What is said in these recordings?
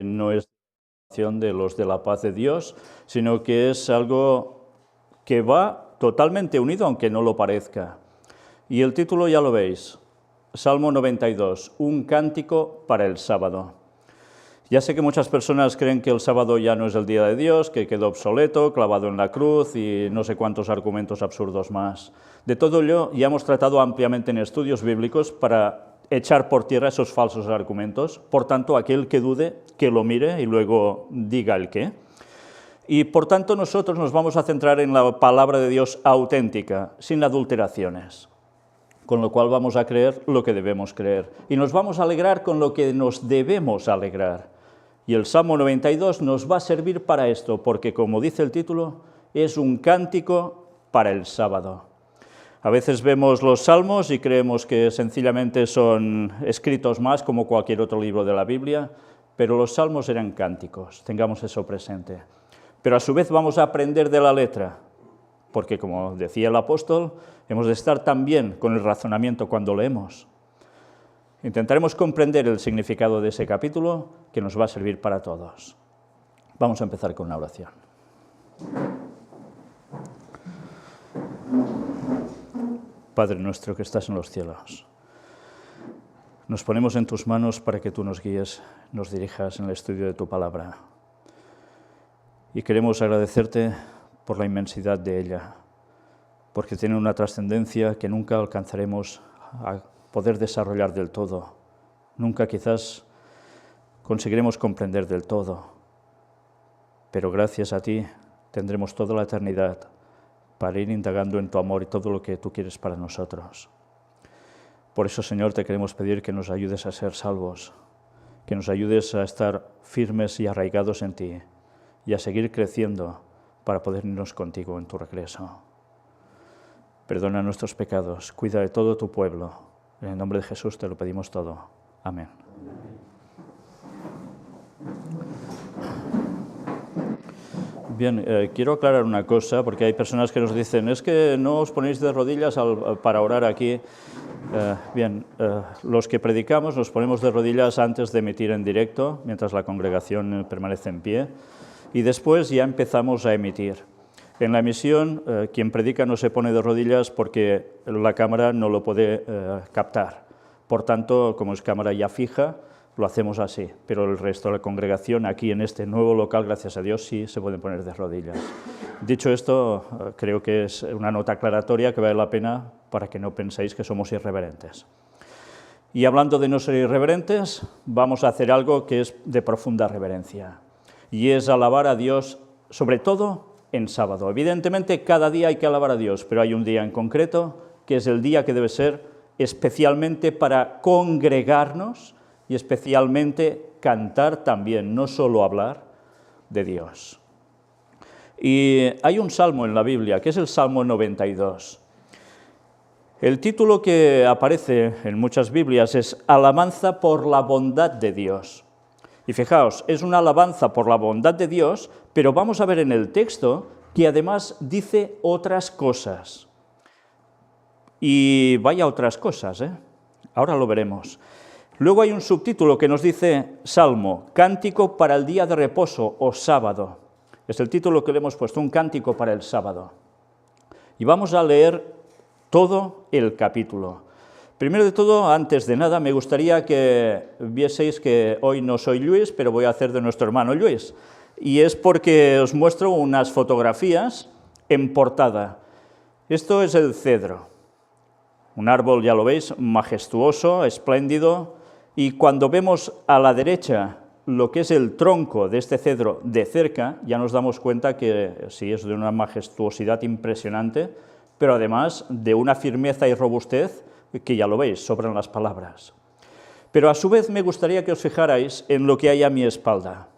no es de los de la paz de Dios, sino que es algo que va totalmente unido, aunque no lo parezca. Y el título ya lo veis, Salmo 92, un cántico para el sábado. Ya sé que muchas personas creen que el sábado ya no es el día de Dios, que quedó obsoleto, clavado en la cruz y no sé cuántos argumentos absurdos más. De todo ello ya hemos tratado ampliamente en estudios bíblicos para echar por tierra esos falsos argumentos. Por tanto, aquel que dude, que lo mire y luego diga el qué. Y por tanto nosotros nos vamos a centrar en la palabra de Dios auténtica, sin adulteraciones. Con lo cual vamos a creer lo que debemos creer. Y nos vamos a alegrar con lo que nos debemos alegrar. Y el Salmo 92 nos va a servir para esto, porque como dice el título, es un cántico para el sábado. A veces vemos los salmos y creemos que sencillamente son escritos más como cualquier otro libro de la Biblia, pero los salmos eran cánticos, tengamos eso presente. Pero a su vez vamos a aprender de la letra, porque como decía el apóstol, hemos de estar también con el razonamiento cuando leemos. Intentaremos comprender el significado de ese capítulo que nos va a servir para todos. Vamos a empezar con una oración. Padre nuestro que estás en los cielos, nos ponemos en tus manos para que tú nos guíes, nos dirijas en el estudio de tu palabra. Y queremos agradecerte por la inmensidad de ella, porque tiene una trascendencia que nunca alcanzaremos a poder desarrollar del todo. Nunca quizás conseguiremos comprender del todo, pero gracias a ti tendremos toda la eternidad para ir indagando en tu amor y todo lo que tú quieres para nosotros. Por eso, Señor, te queremos pedir que nos ayudes a ser salvos, que nos ayudes a estar firmes y arraigados en ti y a seguir creciendo para poder irnos contigo en tu regreso. Perdona nuestros pecados, cuida de todo tu pueblo. En el nombre de Jesús te lo pedimos todo. Amén. Bien, quiero aclarar una cosa, porque hay personas que nos dicen, es que no os ponéis de rodillas para orar aquí. Los que predicamos nos ponemos de rodillas antes de emitir en directo, mientras la congregación permanece en pie, y después ya empezamos a emitir. En la emisión, quien predica no se pone de rodillas porque la cámara no lo puede captar. Por tanto, como es cámara ya fija, lo hacemos así. Pero el resto de la congregación, aquí en este nuevo local, gracias a Dios, sí se pueden poner de rodillas. Dicho esto, creo que es una nota aclaratoria que vale la pena para que no penséis que somos irreverentes. Y hablando de no ser irreverentes, vamos a hacer algo que es de profunda reverencia. Y es alabar a Dios, sobre todo en sábado. Evidentemente, cada día hay que alabar a Dios, pero hay un día en concreto que es el día que debe ser especialmente para congregarnos y especialmente cantar también, no solo hablar de Dios. Y hay un salmo en la Biblia, que es el Salmo 92. El título que aparece en muchas Biblias es Alabanza por la bondad de Dios. Y fijaos, es una alabanza por la bondad de Dios, pero vamos a ver en el texto que además dice otras cosas. Y vaya otras cosas, ahora lo veremos. Luego hay un subtítulo que nos dice Salmo, cántico para el día de reposo o sábado. Es el título que le hemos puesto, un cántico para el sábado. Y vamos a leer todo el capítulo. Primero de todo, antes de nada, me gustaría que vieseis que hoy no soy Luis, pero voy a hacer de nuestro hermano Luis. Y es porque os muestro unas fotografías en portada. Esto es el cedro. Un árbol, ya lo veis, majestuoso, espléndido. Y cuando vemos a la derecha lo que es el tronco de este cedro de cerca, ya nos damos cuenta que sí, es de una majestuosidad impresionante, pero además de una firmeza y robustez que ya lo veis, sobran las palabras. Pero a su vez me gustaría que os fijarais en lo que hay a mi espalda.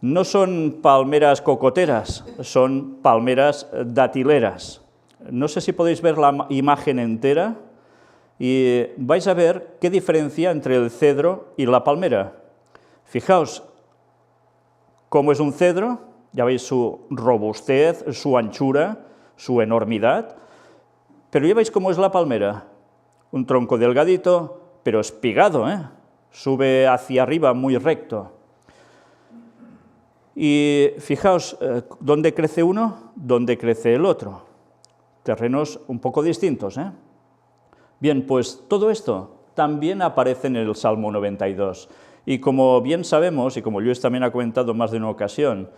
No son palmeras cocoteras, son palmeras datileras. No sé si podéis ver la imagen entera y vais a ver qué diferencia entre el cedro y la palmera. Fijaos cómo es un cedro, ya veis su robustez, su anchura, su enormidad, pero ya veis cómo es la palmera, un tronco delgadito, pero espigado, sube hacia arriba muy recto. Y fijaos, ¿dónde crece uno? ¿Dónde crece el otro? Terrenos un poco distintos, ¿eh? Bien, pues todo esto también aparece en el Salmo 92. Y como bien sabemos, y como Luis también ha comentado más de una ocasión,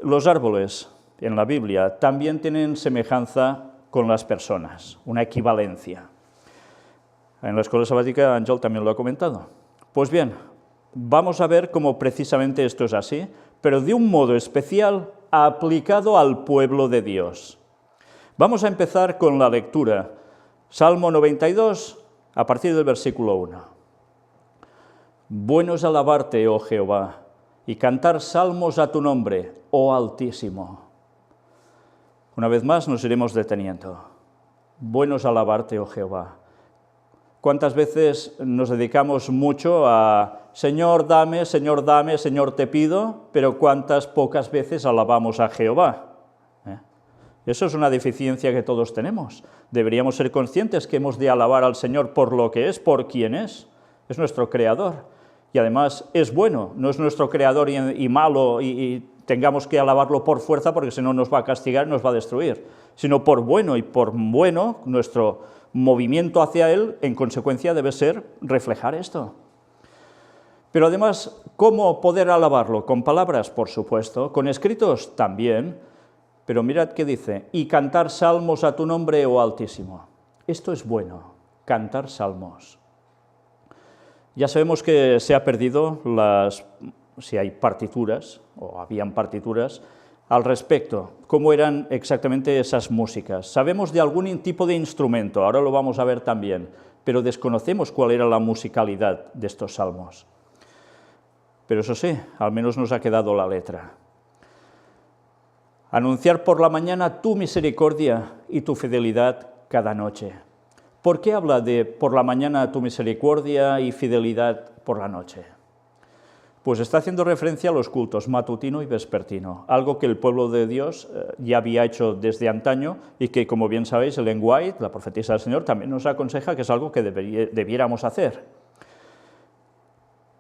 los árboles en la Biblia también tienen semejanza con las personas, una equivalencia. En la escuela sabática Ángel también lo ha comentado. Pues bien, vamos a ver cómo precisamente esto es así, pero de un modo especial aplicado al pueblo de Dios. Vamos a empezar con la lectura. Salmo 92, a partir del versículo 1. Bueno es alabarte, oh Jehová, y cantar salmos a tu nombre, oh Altísimo. Una vez más nos iremos deteniendo. Bueno es alabarte, oh Jehová. ¿Cuántas veces nos dedicamos mucho a Señor, dame, Señor, te pido, pero cuántas pocas veces alabamos a Jehová? Eso es una deficiencia que todos tenemos. Deberíamos ser conscientes que hemos de alabar al Señor por lo que es, por quien es nuestro Creador. Y además es bueno, no es nuestro Creador y malo y tengamos que alabarlo por fuerza porque si no nos va a castigar y nos va a destruir, sino por bueno, y por bueno nuestro movimiento hacia Él, en consecuencia, debe ser reflejar esto. Pero además, ¿cómo poder alabarlo? Con palabras, por supuesto, con escritos también, pero mirad qué dice, y cantar salmos a tu nombre, oh Altísimo. Esto es bueno, cantar salmos. Ya sabemos que se ha perdido si hay partituras, o habían partituras, al respecto, cómo eran exactamente esas músicas. Sabemos de algún tipo de instrumento, ahora lo vamos a ver también, pero desconocemos cuál era la musicalidad de estos salmos. Pero eso sí, al menos nos ha quedado la letra. Anunciar por la mañana tu misericordia y tu fidelidad cada noche. ¿Por qué habla de por la mañana tu misericordia y fidelidad por la noche? Pues está haciendo referencia a los cultos matutino y vespertino, algo que el pueblo de Dios ya había hecho desde antaño y que, como bien sabéis, Ellen White, la profetisa del Señor, también nos aconseja que es algo que debiéramos hacer.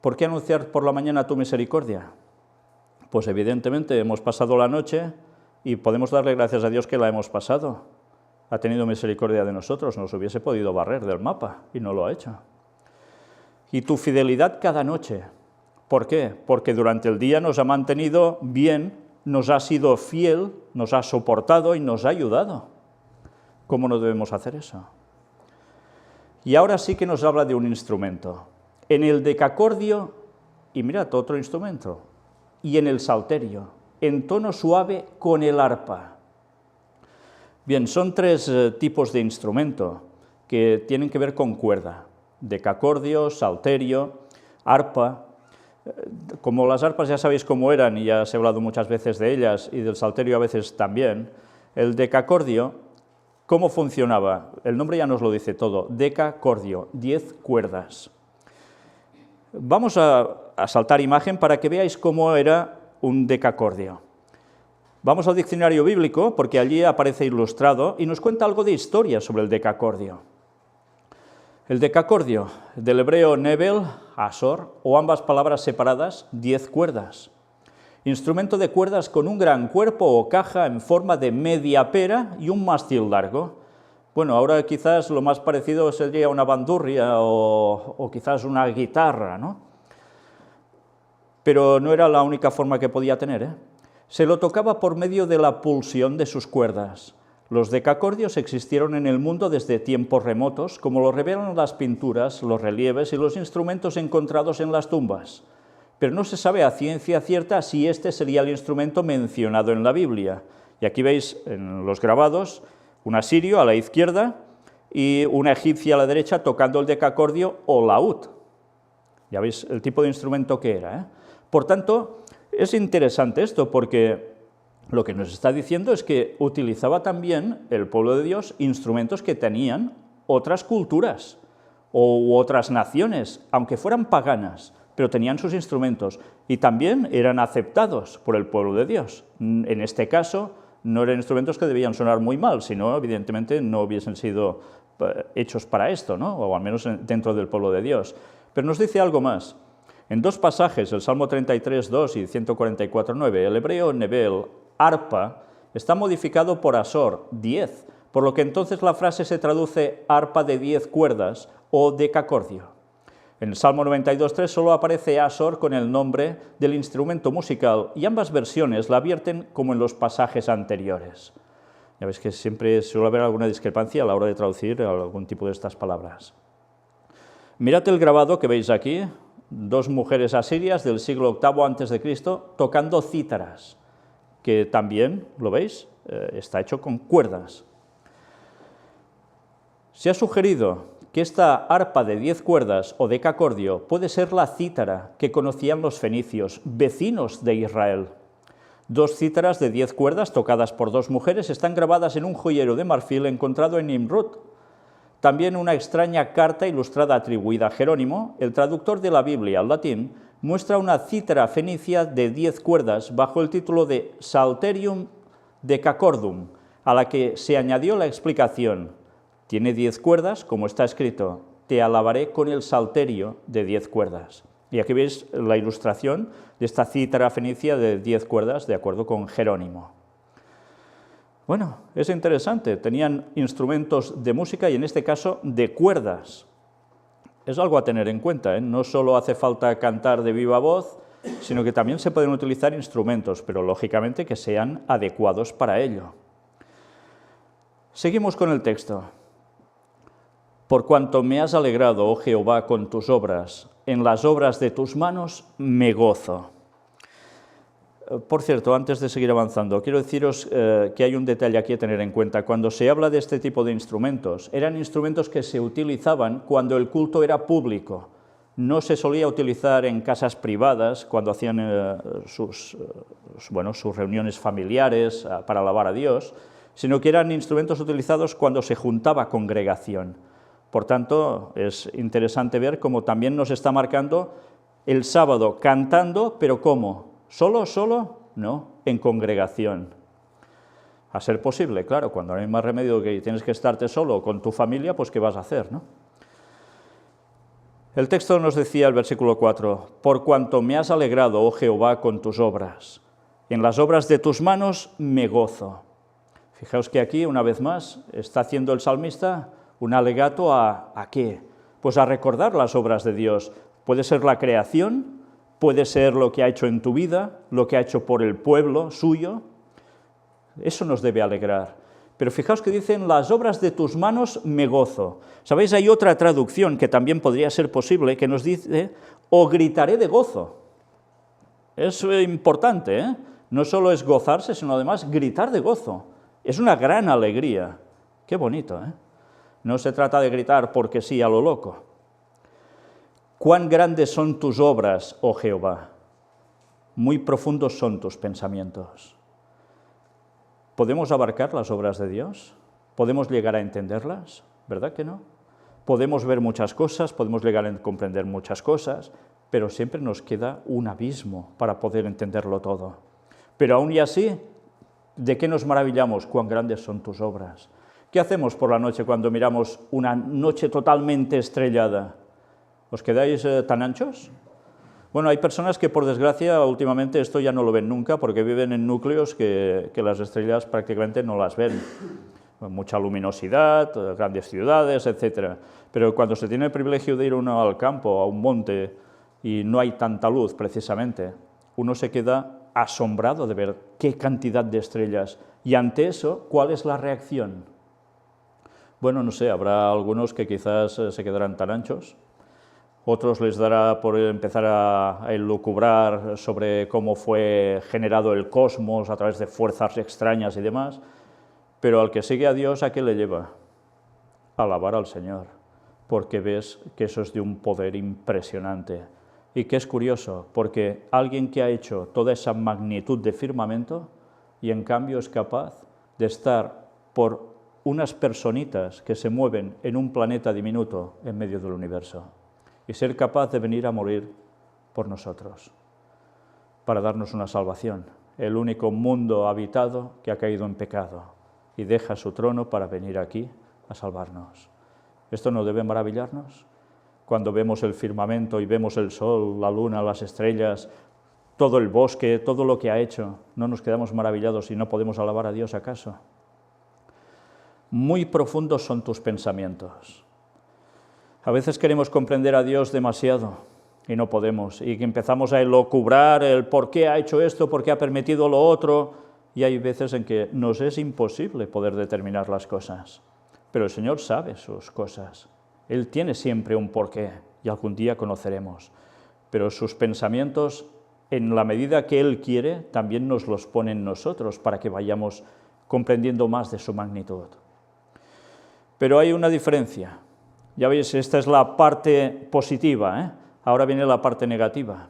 ¿Por qué anunciar por la mañana tu misericordia? Pues evidentemente hemos pasado la noche y podemos darle gracias a Dios que la hemos pasado. Ha tenido misericordia de nosotros, nos hubiese podido barrer del mapa y no lo ha hecho. Y tu fidelidad cada noche. ¿Por qué? Porque durante el día nos ha mantenido bien, nos ha sido fiel, nos ha soportado y nos ha ayudado. ¿Cómo no debemos hacer eso? Y ahora sí que nos habla de un instrumento. En el decacordio, y mirad, otro instrumento, y en el salterio, en tono suave con el arpa. Bien, son tres tipos de instrumento que tienen que ver con cuerda. Decacordio, salterio, arpa. Como las arpas ya sabéis cómo eran, y ya se ha hablado muchas veces de ellas, y del salterio a veces también, el decacordio, ¿cómo funcionaba? El nombre ya nos lo dice todo, decacordio, 10 cuerdas. Vamos a saltar imagen para que veáis cómo era un decacordio. Vamos al diccionario bíblico, porque allí aparece ilustrado, y nos cuenta algo de historia sobre el decacordio. El decacordio, del hebreo nebel, asor, o ambas palabras separadas, 10 cuerdas. Instrumento de cuerdas con un gran cuerpo o caja en forma de media pera y un mástil largo. Bueno, ahora quizás lo más parecido sería una bandurria o quizás una guitarra, ¿no? Pero no era la única forma que podía tener, ¿eh? Se lo tocaba por medio de la pulsión de sus cuerdas. Los decacordios existieron en el mundo desde tiempos remotos, como lo revelan las pinturas, los relieves y los instrumentos encontrados en las tumbas. Pero no se sabe a ciencia cierta si este sería el instrumento mencionado en la Biblia. Y aquí veis en los grabados un asirio a la izquierda y una egipcia a la derecha tocando el decacordio o laúd. Ya veis el tipo de instrumento que era, ¿eh? Por tanto, es interesante esto porque lo que nos está diciendo es que utilizaba también el pueblo de Dios instrumentos que tenían otras culturas u otras naciones, aunque fueran paganas, pero tenían sus instrumentos y también eran aceptados por el pueblo de Dios. En este caso, no eran instrumentos que debían sonar muy mal, sino evidentemente no hubiesen sido hechos para esto, ¿no? O al menos dentro del pueblo de Dios. Pero nos dice algo más. En dos pasajes, el Salmo 33, 2 y 144, 9, el hebreo nebel, arpa, está modificado por asor, 10, por lo que entonces la frase se traduce arpa de 10 cuerdas o decacordio. En el Salmo 92, 3 solo aparece asor con el nombre del instrumento musical y ambas versiones la vierten como en los pasajes anteriores. Ya veis que siempre suele haber alguna discrepancia a la hora de traducir algún tipo de estas palabras. Mirad el grabado que veis aquí, dos mujeres asirias del siglo VIII a.C. tocando cítaras, que también, ¿lo veis?, está hecho con cuerdas. Se ha sugerido que esta arpa de 10 cuerdas o decacordio puede ser la cítara que conocían los fenicios, vecinos de Israel. Dos cítaras de 10 cuerdas tocadas por dos mujeres están grabadas en un joyero de marfil encontrado en Nimrud. También una extraña carta ilustrada atribuida a Jerónimo, el traductor de la Biblia al latín, muestra una cítara fenicia de 10 cuerdas bajo el título de Psalterium Decacordum, a la que se añadió la explicación: tiene 10 cuerdas, como está escrito, te alabaré con el salterio de 10 cuerdas. Y aquí veis la ilustración de esta cítara fenicia de 10 cuerdas, de acuerdo con Jerónimo. Bueno, es interesante, tenían instrumentos de música y en este caso de cuerdas. Es algo a tener en cuenta, ¿eh? No solo hace falta cantar de viva voz, sino que también se pueden utilizar instrumentos, pero lógicamente que sean adecuados para ello. Seguimos con el texto. Por cuanto me has alegrado, oh Jehová, con tus obras, en las obras de tus manos me gozo. Por cierto, antes de seguir avanzando, quiero deciros que hay un detalle aquí a tener en cuenta. Cuando se habla de este tipo de instrumentos, eran instrumentos que se utilizaban cuando el culto era público. No se solía utilizar en casas privadas, cuando hacían sus reuniones familiares para alabar a Dios, sino que eran instrumentos utilizados cuando se juntaba congregación. Por tanto, es interesante ver cómo también nos está marcando el sábado cantando, pero ¿cómo? ¿Solo? No, en congregación. A ser posible, claro, cuando no hay más remedio que tienes que estarte solo con tu familia, pues ¿qué vas a hacer, no? El texto nos decía, el versículo 4, por cuanto me has alegrado, oh Jehová, con tus obras, en las obras de tus manos me gozo. Fijaos que aquí, una vez más, está haciendo el salmista un alegato ¿a qué? Pues a recordar las obras de Dios. Puede ser la creación, puede ser lo que ha hecho en tu vida, lo que ha hecho por el pueblo suyo. Eso nos debe alegrar. Pero fijaos que dicen, las obras de tus manos me gozo. ¿Sabéis? Hay otra traducción que también podría ser posible, que nos dice, o gritaré de gozo. Es importante, ¿eh? No solo es gozarse, sino además gritar de gozo. Es una gran alegría. Qué bonito, ¿eh? No se trata de gritar porque sí a lo loco. Cuán grandes son tus obras, oh Jehová. Muy profundos son tus pensamientos. ¿Podemos abarcar las obras de Dios? ¿Podemos llegar a entenderlas? ¿Verdad que no? Podemos ver muchas cosas, podemos llegar a comprender muchas cosas, pero siempre nos queda un abismo para poder entenderlo todo. Pero aún y así, ¿de qué nos maravillamos? Cuán grandes son tus obras. ¿Qué hacemos por la noche cuando miramos una noche totalmente estrellada? ¿Os quedáis tan anchos? Bueno, hay personas que, por desgracia, últimamente esto ya no lo ven nunca porque viven en núcleos que las estrellas prácticamente no las ven. Mucha luminosidad, grandes ciudades, etc. Pero cuando se tiene el privilegio de ir uno al campo, a un monte, y no hay tanta luz, precisamente, uno se queda asombrado de ver qué cantidad de estrellas. Y ante eso, ¿cuál es la reacción? Bueno, no sé, habrá algunos que quizás se quedarán tan anchos, otros les dará por empezar a elucubrar sobre cómo fue generado el cosmos a través de fuerzas extrañas y demás, pero al que sigue a Dios, ¿a qué le lleva? A alabar al Señor, porque ves que eso es de un poder impresionante. Y que es curioso, porque alguien que ha hecho toda esa magnitud de firmamento y en cambio es capaz de estar por unas personitas que se mueven en un planeta diminuto en medio del universo y ser capaz de venir a morir por nosotros, para darnos una salvación, el único mundo habitado que ha caído en pecado y deja su trono para venir aquí a salvarnos. ¿Esto no debe maravillarnos? cuando vemos el firmamento y vemos el sol, la luna, las estrellas, todo el bosque, todo lo que ha hecho, ¿no nos quedamos maravillados y no podemos alabar a Dios acaso? Muy profundos son tus pensamientos. A veces queremos comprender a Dios demasiado y no podemos, y que empezamos a elucubrar el por qué ha hecho esto, por qué ha permitido lo otro, y hay veces en que nos es imposible poder determinar las cosas. Pero el Señor sabe sus cosas. Él tiene siempre un porqué, y algún día conoceremos. Pero sus pensamientos, en la medida que Él quiere, también nos los pone en nosotros para que vayamos comprendiendo más de su magnitud. Pero hay una diferencia. Ya veis, esta es la parte positiva, ¿eh? Ahora viene la parte negativa.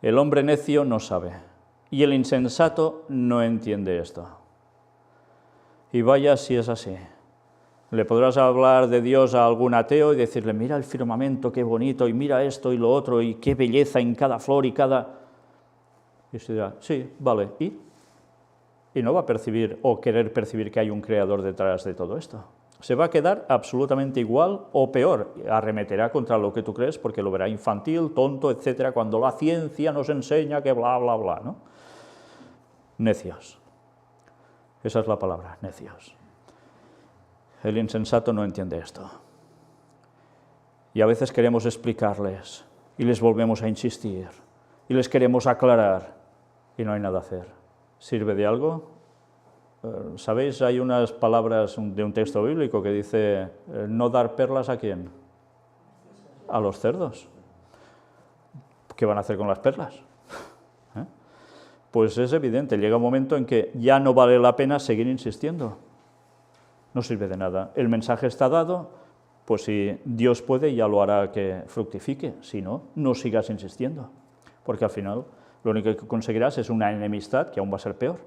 El hombre necio no sabe, y el insensato no entiende esto. Y vaya si es así. Le podrás hablar de Dios a algún ateo y decirle, mira el firmamento, qué bonito, y mira esto y lo otro, y qué belleza en cada flor y cada... Y se dirá, sí, vale, ¿y? Y no va a percibir o querer percibir que hay un creador detrás de todo esto. Se va a quedar absolutamente igual o peor, arremeterá contra lo que tú crees porque lo verá infantil, tonto, etcétera, cuando la ciencia nos enseña que bla, bla, bla, ¿no? Necios. Esa es la palabra, necios. El insensato no entiende esto. Y a veces queremos explicarles y les volvemos a insistir y les queremos aclarar y no hay nada a hacer. ¿Sirve de algo? ¿Sabéis? Hay unas palabras de un texto bíblico que dice no dar perlas ¿a quién? A los cerdos. ¿Qué van a hacer con las perlas? ¿Eh? Pues es evidente, llega un momento en que ya no vale la pena seguir insistiendo. No sirve de nada. El mensaje está dado, pues si Dios puede ya lo hará que fructifique, si no, no sigas insistiendo, porque al final lo único que conseguirás es una enemistad que aún va a ser peor.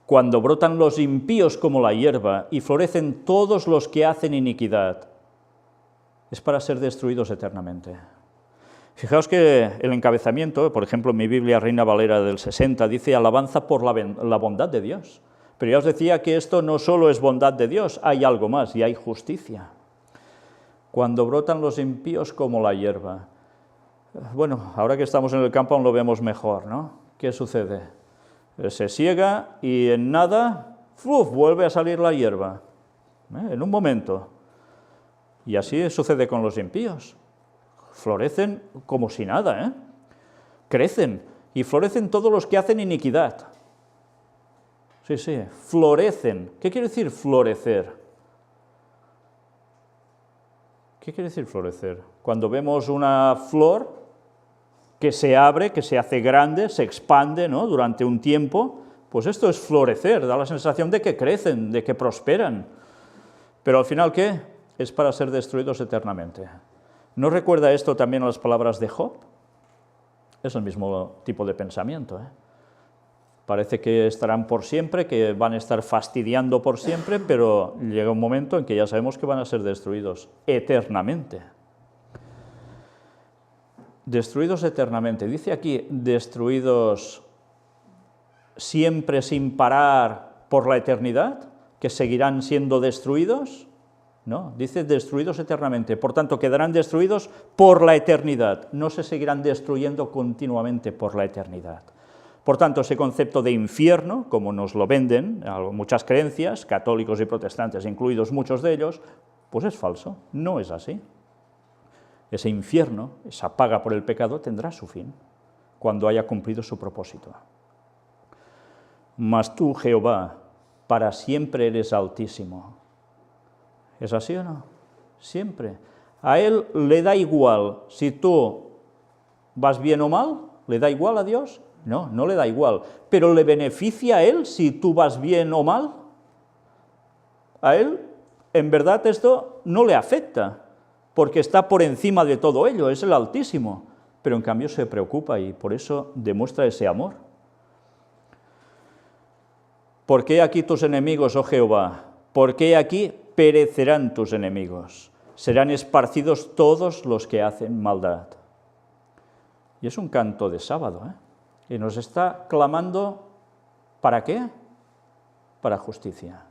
Cuando brotan los impíos como la hierba y florecen todos los que hacen iniquidad, es para ser destruidos eternamente. Fijaos que el encabezamiento, por ejemplo, en mi Biblia Reina Valera del 60, dice alabanza por la bondad de Dios. Pero ya os decía que esto no solo es bondad de Dios, hay algo más y hay justicia. Cuando brotan los impíos como la hierba. Bueno, ahora que estamos en el campo aún lo vemos mejor, ¿no? ¿Qué sucede? Se siega y en nada, vuelve a salir la hierba, en un momento. Y así sucede con los impíos. Florecen como si nada, crecen y florecen todos los que hacen iniquidad. Sí, sí, florecen. ¿Qué quiere decir florecer? ¿Qué quiere decir florecer? Cuando vemos una flor que se abre, que se hace grande, se expande, ¿no? Durante un tiempo, pues esto es florecer, da la sensación de que crecen, de que prosperan. Pero al final, ¿qué? Es para ser destruidos eternamente. ¿No recuerda esto también a las palabras de Job? Es el mismo tipo de pensamiento, Parece que estarán por siempre, que van a estar fastidiando por siempre, pero llega un momento en que ya sabemos que van a ser destruidos eternamente. Destruidos eternamente. Dice aquí, destruidos siempre sin parar por la eternidad, que seguirán siendo destruidos. No, dice destruidos eternamente. Por tanto, quedarán destruidos por la eternidad. No se seguirán destruyendo continuamente por la eternidad. Por tanto, ese concepto de infierno, como nos lo venden muchas creencias, católicos y protestantes incluidos muchos de ellos, pues es falso, no es así. Ese infierno, esa paga por el pecado, tendrá su fin, cuando haya cumplido su propósito. Mas tú, Jehová, para siempre eres altísimo. ¿Es así o no? Siempre. A Él le da igual si tú vas bien o mal, ¿le da igual a Dios? No, no le da igual. ¿Pero le beneficia a Él si tú vas bien o mal? A Él, en verdad, esto no le afecta, porque está por encima de todo ello, es el Altísimo, pero en cambio se preocupa y por eso demuestra ese amor. ¿Por qué aquí tus enemigos, oh Jehová? ¿Por qué aquí perecerán tus enemigos? Serán esparcidos todos los que hacen maldad. Y es un canto de sábado, y nos está clamando, ¿para qué? Para justicia.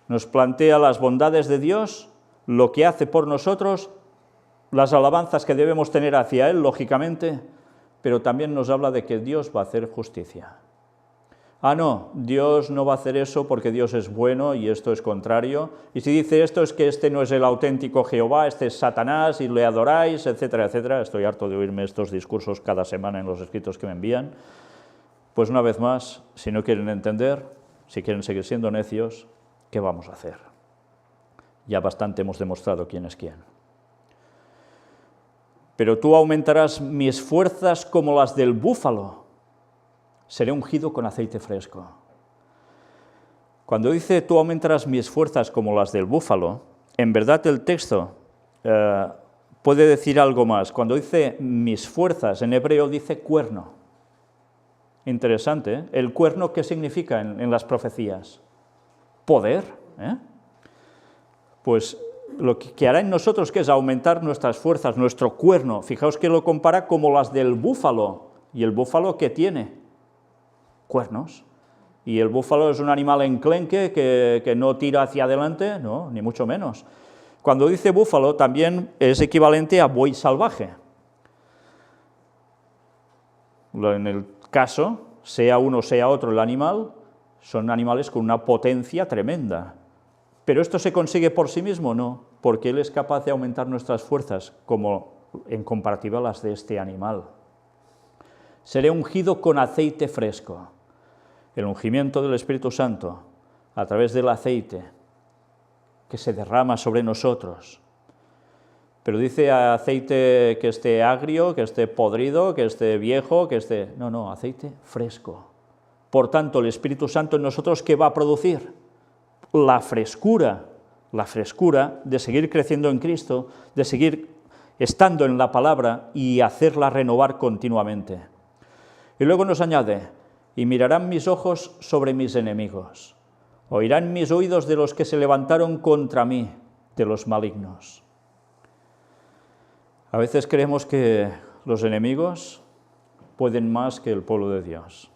Nos plantea las bondades de Dios, lo que hace por nosotros, las alabanzas que debemos tener hacia Él, lógicamente, pero también nos habla de que Dios va a hacer justicia. Ah, no, Dios no va a hacer eso porque Dios es bueno y esto es contrario. Y si dice esto es que este no es el auténtico Jehová, este es Satanás y le adoráis, etcétera, etcétera. Estoy harto de oírme estos discursos cada semana en los escritos que me envían. Pues una vez más, si no quieren entender, si quieren seguir siendo necios, ¿qué vamos a hacer? Ya bastante hemos demostrado quién es quién. Pero tú aumentarás mis fuerzas como las del búfalo. Seré ungido con aceite fresco. Cuando dice tú aumentarás mis fuerzas como las del búfalo, en verdad el texto puede decir algo más. Cuando dice mis fuerzas, en hebreo dice cuerno. Interesante, ¿eh? ¿El cuerno qué significa en las profecías? Poder, ¿eh? Pues lo que hará en nosotros, que es aumentar nuestras fuerzas, nuestro cuerno. Fijaos que lo compara como las del búfalo. ¿Y el búfalo qué tiene? Cuernos. ¿Y el búfalo es un animal enclenque que no tira hacia adelante? No, ni mucho menos. Cuando dice búfalo también es equivalente a buey salvaje. En el caso, sea uno sea otro el animal, son animales con una potencia tremenda. ¿Pero esto se consigue por sí mismo? No, porque Él es capaz de aumentar nuestras fuerzas como en comparativa a las de este animal. Seré ungido con aceite fresco. El ungimiento del Espíritu Santo, a través del aceite que se derrama sobre nosotros. Pero dice aceite que esté agrio, que esté podrido, que esté viejo, que esté... No, aceite fresco. Por tanto, el Espíritu Santo en nosotros, ¿qué va a producir? La frescura de seguir creciendo en Cristo, de seguir estando en la palabra y hacerla renovar continuamente. Y luego nos añade, y mirarán mis ojos sobre mis enemigos, oirán mis oídos de los que se levantaron contra mí, de los malignos. A veces creemos que los enemigos pueden más que el pueblo de Dios.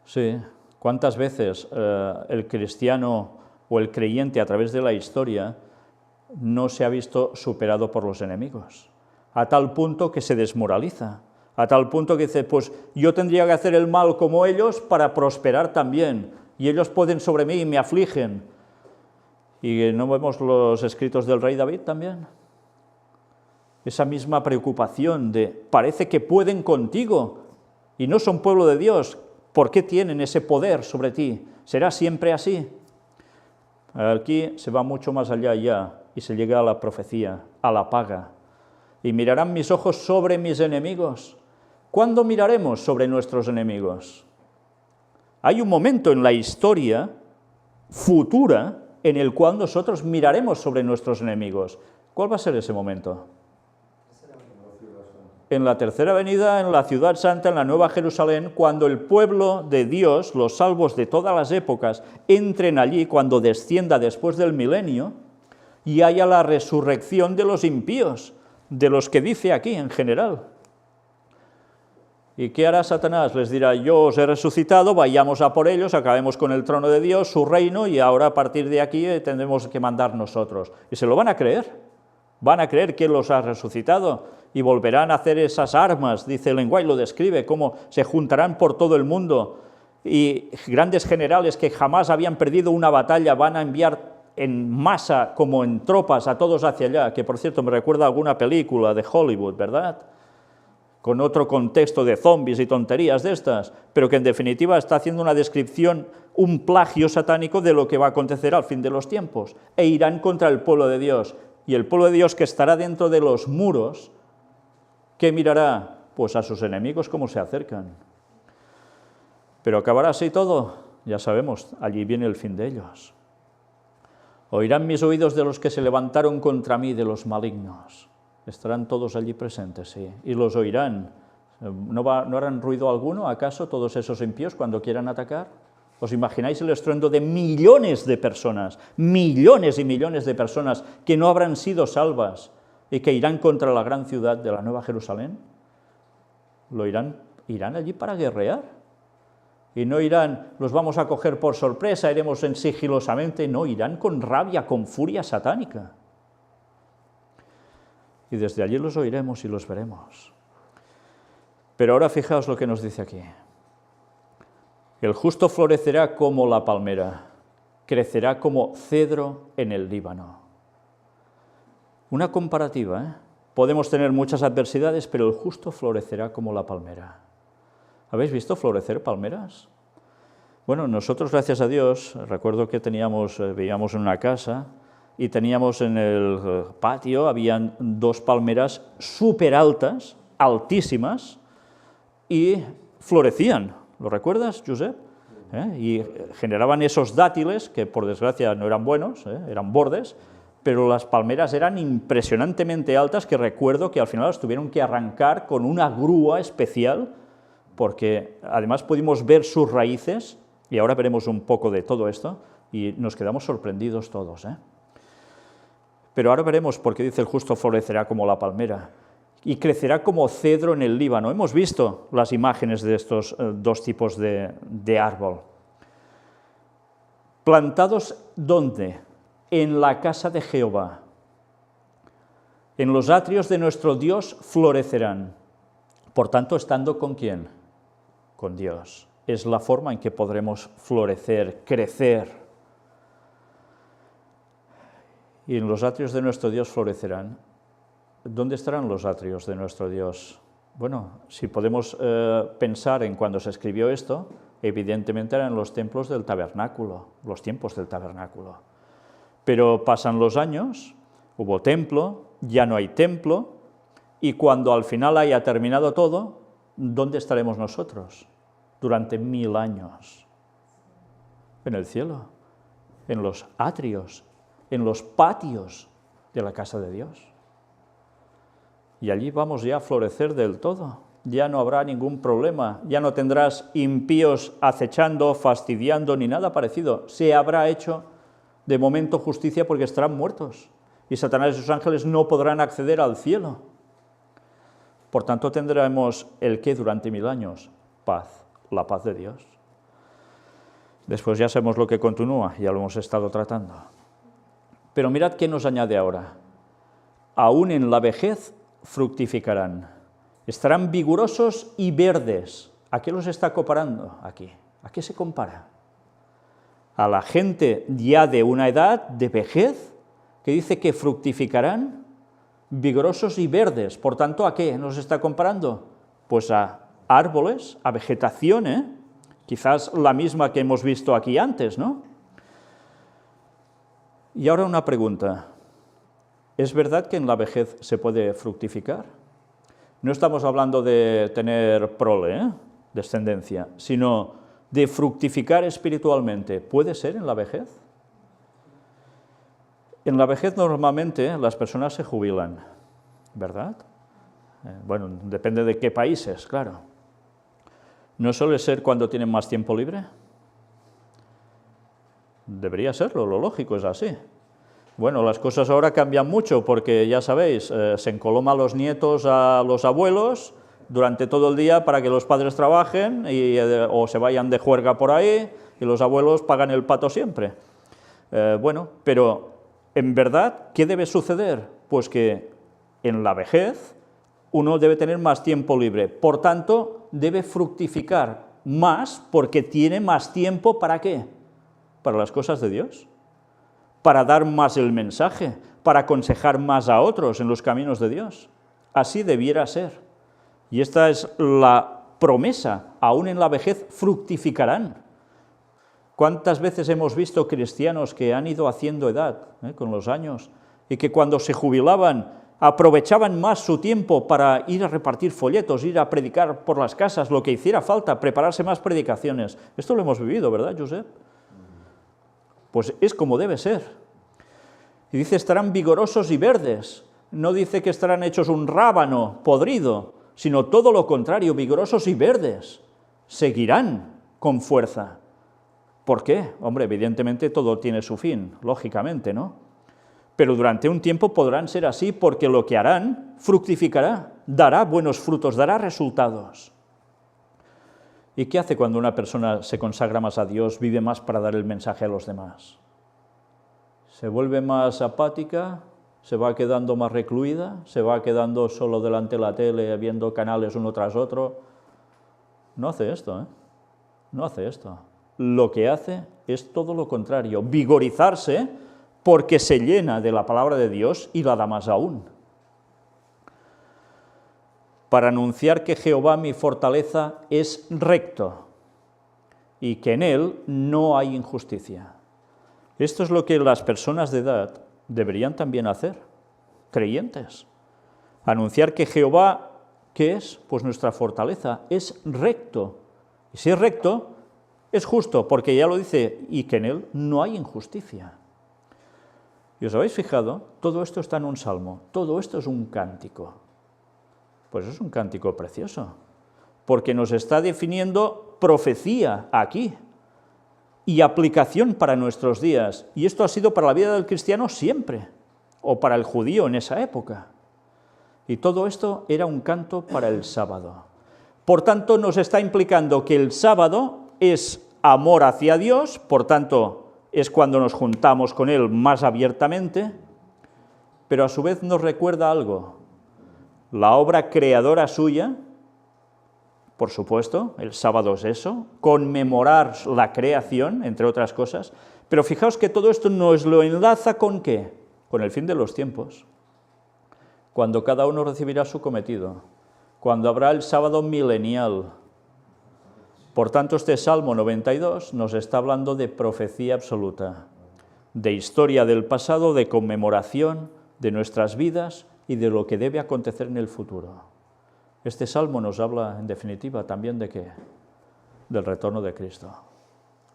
Sí, ¿cuántas veces el cristiano o el creyente a través de la historia no se ha visto superado por los enemigos? A tal punto que se desmoraliza, a tal punto que dice, pues yo tendría que hacer el mal como ellos para prosperar también, y ellos pueden sobre mí y me afligen. ¿Y no vemos los escritos del rey David también? Esa misma preocupación de, parece que pueden contigo, y no son pueblo de Dios, ¿por qué tienen ese poder sobre ti? ¿Será siempre así? Aquí se va mucho más allá ya, y se llega a la profecía, a la paga. Y mirarán mis ojos sobre mis enemigos. ¿Cuándo miraremos sobre nuestros enemigos? Hay un momento en la historia futura en el cual nosotros miraremos sobre nuestros enemigos. ¿Cuál va a ser ese momento? En la tercera venida, en la ciudad santa, en la Nueva Jerusalén, cuando el pueblo de Dios, los salvos de todas las épocas, entren allí, cuando descienda después del milenio, y haya la resurrección de los impíos, de los que dice aquí en general. ¿Y qué hará Satanás? Les dirá, yo os he resucitado, vayamos a por ellos, acabemos con el trono de Dios, su reino, y ahora a partir de aquí tendremos que mandar nosotros. ¿Y se lo van a creer? Van a creer que Él los ha resucitado y volverán a hacer esas armas, dice el lenguaje, lo describe, cómo se juntarán por todo el mundo y grandes generales que jamás habían perdido una batalla van a enviar en masa, como en tropas, a todos hacia allá, que por cierto me recuerda a alguna película de Hollywood, ¿verdad? Con otro contexto de zombies y tonterías de estas, pero que en definitiva está haciendo una descripción, un plagio satánico de lo que va a acontecer al fin de los tiempos, e irán contra el pueblo de Dios, y el pueblo de Dios que estará dentro de los muros, ¿qué mirará? Pues a sus enemigos cómo se acercan. Pero acabará así todo, ya sabemos, allí viene el fin de ellos. Oirán mis oídos de los que se levantaron contra mí, de los malignos. Estarán todos allí presentes, sí, y los oirán. ¿No harán ruido alguno, acaso, todos esos impíos cuando quieran atacar? ¿Os imagináis el estruendo de millones de personas, millones y millones de personas que no habrán sido salvas y que irán contra la gran ciudad de la Nueva Jerusalén? ¿Irán allí para guerrear? Y no irán, los vamos a coger por sorpresa, iremos en sigilosamente, no, irán con rabia, con furia satánica. Y desde allí los oiremos y los veremos. Pero ahora fijaos lo que nos dice aquí. El justo florecerá como la palmera, crecerá como cedro en el Líbano. Una comparativa, ¿eh? Podemos tener muchas adversidades, pero el justo florecerá como la palmera. ¿Habéis visto florecer palmeras? Bueno, nosotros, gracias a Dios, recuerdo que vivíamos en una casa y teníamos en el patio, habían 2 palmeras súper altas, altísimas, y florecían. ¿Lo recuerdas, Josep? Y generaban esos dátiles, que por desgracia no eran buenos, eran bordes, pero las palmeras eran impresionantemente altas, que recuerdo que al final las tuvieron que arrancar con una grúa especial, porque además pudimos ver sus raíces, y ahora veremos un poco de todo esto, y nos quedamos sorprendidos todos. Pero ahora veremos por qué dice el justo florecerá como la palmera, y crecerá como cedro en el Líbano. Hemos visto las imágenes de estos 2 tipos de árbol. ¿Plantados dónde? En la casa de Jehová. En los atrios de nuestro Dios florecerán. Por tanto, ¿estando con quién? Con Dios. Es la forma en que podremos florecer, crecer. Y en los atrios de nuestro Dios florecerán. ¿Dónde estarán los atrios de nuestro Dios? Bueno, si podemos pensar en cuando se escribió esto, evidentemente eran los templos del tabernáculo, los tiempos del tabernáculo. Pero pasan los años, hubo templo, ya no hay templo, y cuando al final haya terminado todo, ¿dónde estaremos nosotros? Durante 1000 años. En el cielo, en los atrios, en los patios de la casa de Dios. Y allí vamos ya a florecer del todo. Ya no habrá ningún problema, ya no tendrás impíos acechando, fastidiando, ni nada parecido. Se habrá hecho de momento justicia porque estarán muertos. Y Satanás y sus ángeles no podrán acceder al cielo. Por tanto, tendremos el qué durante 1000 años, paz, la paz de Dios. Después ya sabemos lo que continúa, ya lo hemos estado tratando. Pero mirad qué nos añade ahora. Aún en la vejez fructificarán, estarán vigorosos y verdes. ¿A qué los está comparando aquí? ¿A qué se compara? A la gente ya de una edad, de vejez, que dice que fructificarán vigorosos y verdes. Por tanto, ¿a qué nos está comparando? Pues a árboles, a vegetación, quizás la misma que hemos visto aquí antes, ¿no? Y ahora una pregunta. ¿Es verdad que en la vejez se puede fructificar? No estamos hablando de tener prole, descendencia, sino de fructificar espiritualmente. ¿Puede ser en la vejez? En la vejez normalmente las personas se jubilan, ¿verdad? Bueno, depende de qué países, claro. ¿No suele ser cuando tienen más tiempo libre? Debería serlo, lo lógico es así. Bueno, las cosas ahora cambian mucho porque, ya sabéis, se encoloma a los nietos a los abuelos durante todo el día para que los padres trabajen o se vayan de juerga por ahí y los abuelos pagan el pato siempre. Bueno, pero en verdad, ¿qué debe suceder? Pues que en la vejez uno debe tener más tiempo libre, por tanto, debe fructificar más porque tiene más tiempo, ¿para qué? Para las cosas de Dios. Para dar más el mensaje, para aconsejar más a otros en los caminos de Dios. Así debiera ser. Y esta es la promesa, aún en la vejez fructificarán. ¿Cuántas veces hemos visto cristianos que han ido haciendo edad con los años y que cuando se jubilaban aprovechaban más su tiempo para ir a repartir folletos, ir a predicar por las casas, lo que hiciera falta, prepararse más predicaciones? Esto lo hemos vivido, ¿verdad, Josep? Pues es como debe ser. Y dice, estarán vigorosos y verdes. No dice que estarán hechos un rábano podrido, sino todo lo contrario, vigorosos y verdes. Seguirán con fuerza. ¿Por qué? Hombre, evidentemente todo tiene su fin, lógicamente, ¿no? Pero durante un tiempo podrán ser así porque lo que harán fructificará, dará buenos frutos, dará resultados. ¿Y qué hace cuando una persona se consagra más a Dios, vive más para dar el mensaje a los demás? ¿Se vuelve más apática? ¿Se va quedando más recluida? ¿Se va quedando solo delante de la tele viendo canales uno tras otro? No hace esto, ¿eh? No hace esto. Lo que hace es todo lo contrario, vigorizarse porque se llena de la palabra de Dios y la da más aún. Para anunciar que Jehová mi fortaleza es recto y que en él no hay injusticia. Esto es lo que las personas de edad deberían también hacer, creyentes. Anunciar que Jehová, ¿qué es? Pues nuestra fortaleza, es recto. Y si es recto, es justo, porque ya lo dice, y que en él no hay injusticia. ¿Y os habéis fijado? Todo esto está en un salmo, todo esto es un cántico. Pues es un cántico precioso, porque nos está definiendo profecía aquí y aplicación para nuestros días. Y esto ha sido para la vida del cristiano siempre, o para el judío en esa época. Y todo esto era un canto para el sábado. Por tanto, nos está implicando que el sábado es amor hacia Dios, por tanto, es cuando nos juntamos con Él más abiertamente, pero a su vez nos recuerda algo. La obra creadora suya, por supuesto, el sábado es eso, conmemorar la creación, entre otras cosas, pero fijaos que todo esto nos lo enlaza ¿con qué? Con el fin de los tiempos, cuando cada uno recibirá su cometido, cuando habrá el sábado milenial. Por tanto, este Salmo 92 nos está hablando de profecía absoluta, de historia del pasado, de conmemoración de nuestras vidas y de lo que debe acontecer en el futuro. Este Salmo nos habla, en definitiva, también ¿de qué? Del retorno de Cristo,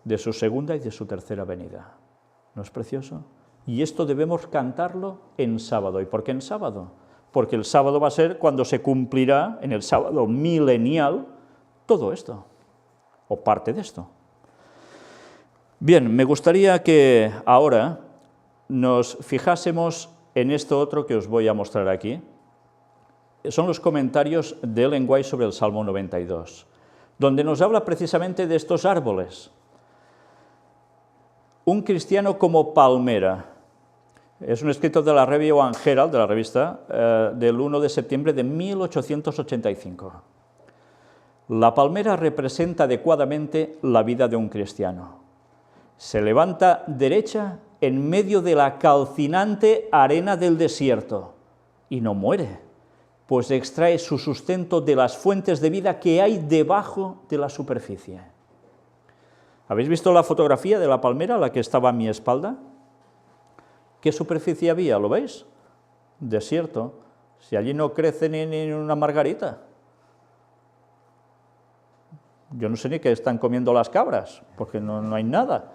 de su segunda y de su tercera venida. ¿No es precioso? Y esto debemos cantarlo en sábado. ¿Y por qué en sábado? Porque el sábado va a ser cuando se cumplirá, en el sábado milenial, todo esto, o parte de esto. Bien, me gustaría que ahora nos fijásemos en esto otro que os voy a mostrar aquí. Son los comentarios de Ellen White sobre el Salmo 92, donde nos habla precisamente de estos árboles. Un cristiano como palmera. Es un escrito de la Review and Herald, de la revista, del 1 de septiembre de 1885. La palmera representa adecuadamente la vida de un cristiano. Se levanta derecha en medio de la calcinante arena del desierto y no muere, pues extrae su sustento de las fuentes de vida que hay debajo de la superficie. ¿Habéis visto la fotografía de la palmera, la que estaba a mi espalda? ¿Qué superficie había? ¿Lo veis? Desierto. Si allí no crece ni una margarita. Yo no sé ni qué están comiendo las cabras, porque no hay nada.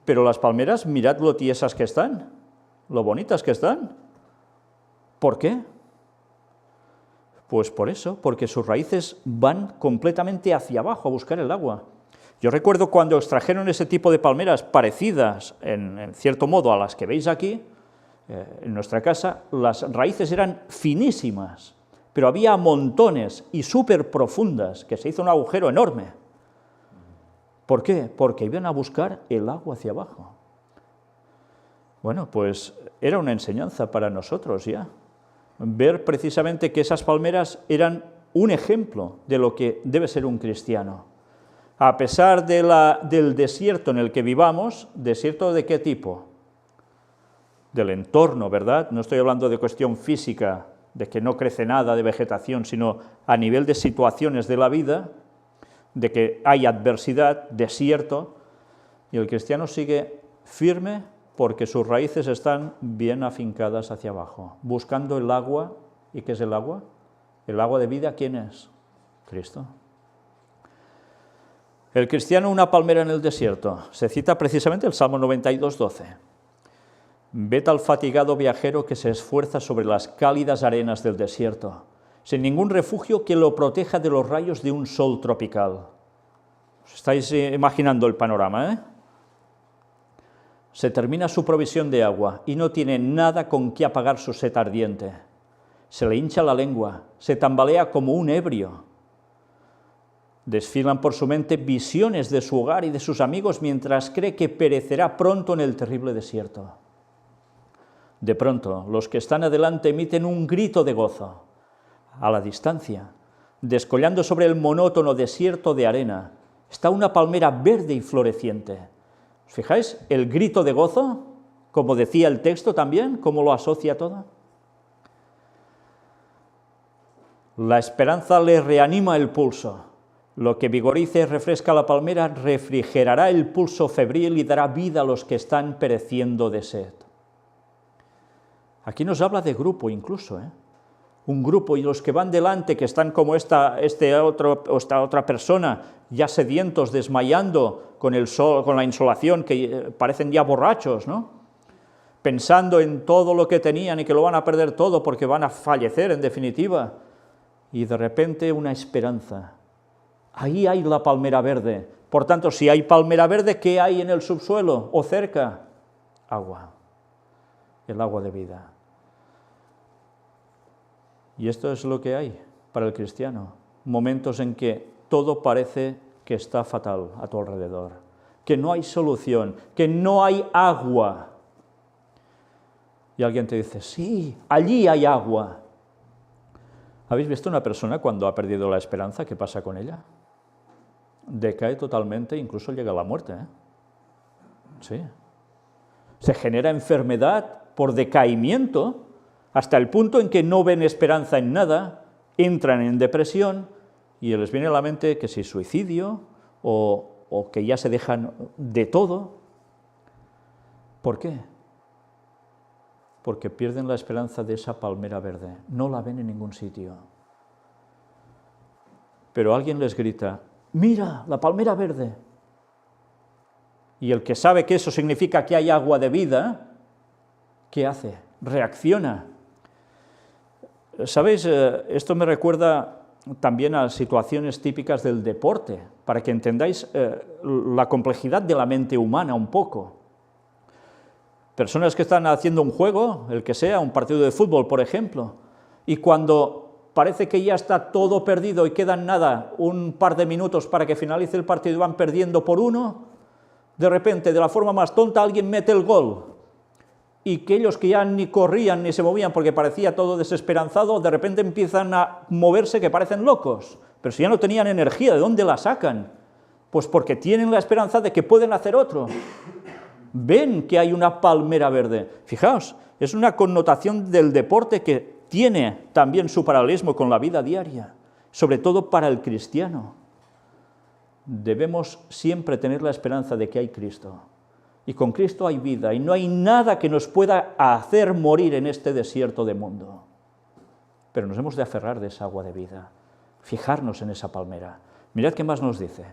Pero las palmeras, mirad lo tiesas que están, lo bonitas que están. ¿Por qué? Pues por eso, porque sus raíces van completamente hacia abajo a buscar el agua. Yo recuerdo cuando extrajeron ese tipo de palmeras parecidas, en cierto modo, a las que veis aquí, en nuestra casa, las raíces eran finísimas, pero había montones y súper profundas, que se hizo un agujero enorme. ¿Por qué? Porque iban a buscar el agua hacia abajo. Bueno, pues era una enseñanza para nosotros ya, ver precisamente que esas palmeras eran un ejemplo de lo que debe ser un cristiano. A pesar del desierto en el que vivamos, ¿desierto de qué tipo? Del entorno, ¿verdad? No estoy hablando de cuestión física, de que no crece nada de vegetación, sino a nivel de situaciones de la vida, de que hay adversidad, desierto, y el cristiano sigue firme porque sus raíces están bien afincadas hacia abajo, buscando el agua. ¿Y qué es el agua? El agua de vida, ¿quién es? Cristo. El cristiano, una palmera en el desierto. Se cita precisamente el Salmo 92, 12. Ved al fatigado viajero que se esfuerza sobre las cálidas arenas del desierto, sin ningún refugio que lo proteja de los rayos de un sol tropical. ¿Os estáis imaginando el panorama, eh? Se termina su provisión de agua y no tiene nada con qué apagar su sed ardiente. Se le hincha la lengua, se tambalea como un ebrio. Desfilan por su mente visiones de su hogar y de sus amigos mientras cree que perecerá pronto en el terrible desierto. De pronto, los que están adelante emiten un grito de gozo. A la distancia, descollando sobre el monótono desierto de arena, está una palmera verde y floreciente. ¿Os fijáis? El grito de gozo, como decía el texto también, cómo lo asocia todo. La esperanza le reanima el pulso. Lo que vigoriza y refresca la palmera refrigerará el pulso febril y dará vida a los que están pereciendo de sed. Aquí nos habla de grupo incluso, un grupo, y los que van delante, que están como esta otra persona, ya sedientos, desmayando con el sol, con la insolación, que parecen ya borrachos, ¿no? Pensando en todo lo que tenían y que lo van a perder todo porque van a fallecer en definitiva. Y de repente una esperanza. Ahí hay la palmera verde. Por tanto, si hay palmera verde, ¿qué hay en el subsuelo o cerca? Agua. El agua de vida. Y esto es lo que hay para el cristiano. Momentos en que todo parece que está fatal a tu alrededor, que no hay solución, que no hay agua. Y alguien te dice, sí, allí hay agua. ¿Habéis visto una persona cuando ha perdido la esperanza? ¿Qué pasa con ella? Decae totalmente, incluso llega a la muerte. Sí. Se genera enfermedad por decaimiento, hasta el punto en que no ven esperanza en nada, entran en depresión y les viene a la mente que si suicidio o que ya se dejan de todo. ¿Por qué? Porque pierden la esperanza de esa palmera verde, no la ven en ningún sitio. Pero alguien les grita, mira, la palmera verde. Y el que sabe que eso significa que hay agua de vida, ¿qué hace? Reacciona. ¿Sabéis? Esto me recuerda también a situaciones típicas del deporte, para que entendáis la complejidad de la mente humana un poco. Personas que están haciendo un juego, el que sea, un partido de fútbol, por ejemplo, y cuando parece que ya está todo perdido y quedan nada, un par de minutos para que finalice el partido y van perdiendo por 1, de repente, de la forma más tonta, alguien mete el gol. Y que ellos que ya ni corrían ni se movían porque parecía todo desesperanzado, de repente empiezan a moverse que parecen locos. Pero si ya no tenían energía, ¿de dónde la sacan? Pues porque tienen la esperanza de que pueden hacer otro. Ven que hay una palmera verde. Fijaos, es una connotación del deporte que tiene también su paralelismo con la vida diaria, sobre todo para el cristiano. Debemos siempre tener la esperanza de que hay Cristo. Y con Cristo hay vida, y no hay nada que nos pueda hacer morir en este desierto de mundo. Pero nos hemos de aferrar de esa agua de vida, fijarnos en esa palmera. Mirad qué más nos dice.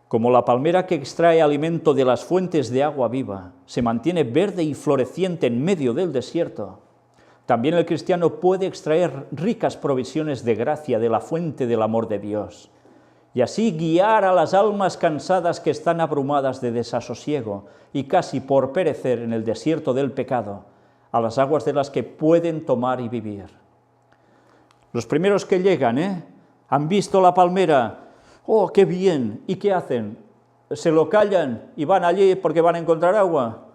Como la palmera que extrae alimento de las fuentes de agua viva, se mantiene verde y floreciente en medio del desierto, también el cristiano puede extraer ricas provisiones de gracia de la fuente del amor de Dios, y así guiar a las almas cansadas que están abrumadas de desasosiego y casi por perecer en el desierto del pecado, a las aguas de las que pueden tomar y vivir. Los primeros que llegan, han visto la palmera, ¡oh, qué bien! ¿Y qué hacen? Se lo callan y van allí porque van a encontrar agua